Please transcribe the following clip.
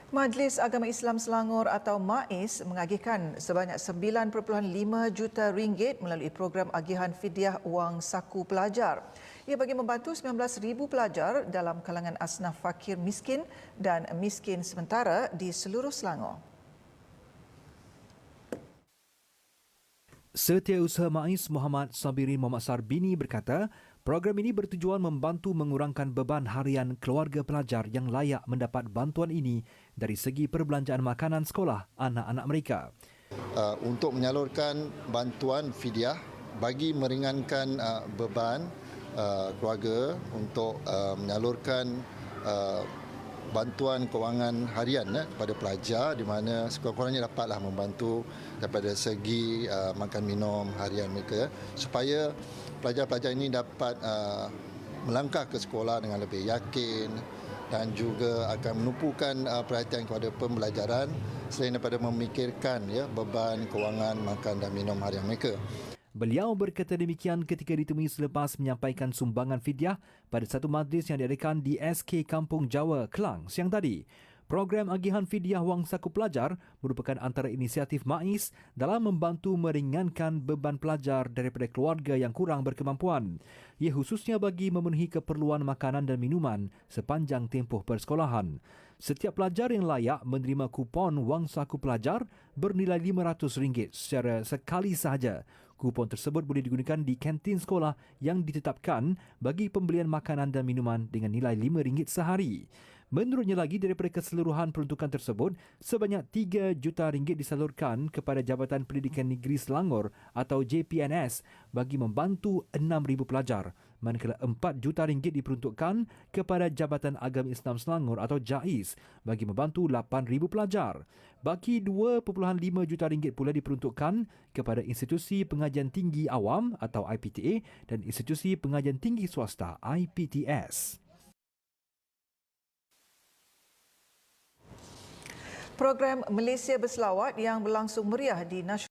Majlis Agama Islam Selangor atau MAIS mengagihkan sebanyak 9.5 juta ringgit melalui program agihan fidyah wang saku pelajar. Ia bagi membantu 19,000 pelajar dalam kalangan asnaf fakir miskin dan miskin sementara di seluruh Selangor. Setiausaha MAIS Muhammad Sabirin Muhammad Sarbini berkata, program ini bertujuan membantu mengurangkan beban harian keluarga pelajar yang layak mendapat bantuan ini dari segi perbelanjaan makanan sekolah anak-anak mereka. Untuk menyalurkan bantuan fidyah bagi meringankan beban keluarga untuk menyalurkan bantuan kewangan harian kepada pelajar di mana sekurang-kurangnya dapatlah membantu daripada segi makan minum harian mereka supaya pelajar-pelajar ini dapat melangkah ke sekolah dengan lebih yakin dan juga akan menumpukan perhatian kepada pembelajaran selain daripada memikirkan beban kewangan makan dan minum harian mereka. Beliau berkata demikian ketika ditemui selepas menyampaikan sumbangan fidyah pada satu majlis yang diadakan di SK Kampung Jawa, Kelang siang tadi. Program agihan fidyah wang saku pelajar merupakan antara inisiatif MAIS dalam membantu meringankan beban pelajar daripada keluarga yang kurang berkemampuan. Ia khususnya bagi memenuhi keperluan makanan dan minuman sepanjang tempoh persekolahan. Setiap pelajar yang layak menerima kupon wang saku pelajar bernilai RM500 secara sekali sahaja. Kupon tersebut boleh digunakan di kantin sekolah yang ditetapkan bagi pembelian makanan dan minuman dengan nilai RM5 sehari. Menurutnya lagi, daripada keseluruhan peruntukan tersebut, sebanyak RM3 juta disalurkan kepada Jabatan Pendidikan Negeri Selangor atau JPNS bagi membantu 6,000 pelajar, manakala RM4 juta diperuntukkan kepada Jabatan Agama Islam Selangor atau JAIS bagi membantu 8,000 pelajar. Baki RM2.5 juta pula diperuntukkan kepada Institusi Pengajian Tinggi Awam atau IPTA dan Institusi Pengajian Tinggi Swasta IPTS. Program Malaysia Berselawat yang berlangsung meriah di Nasional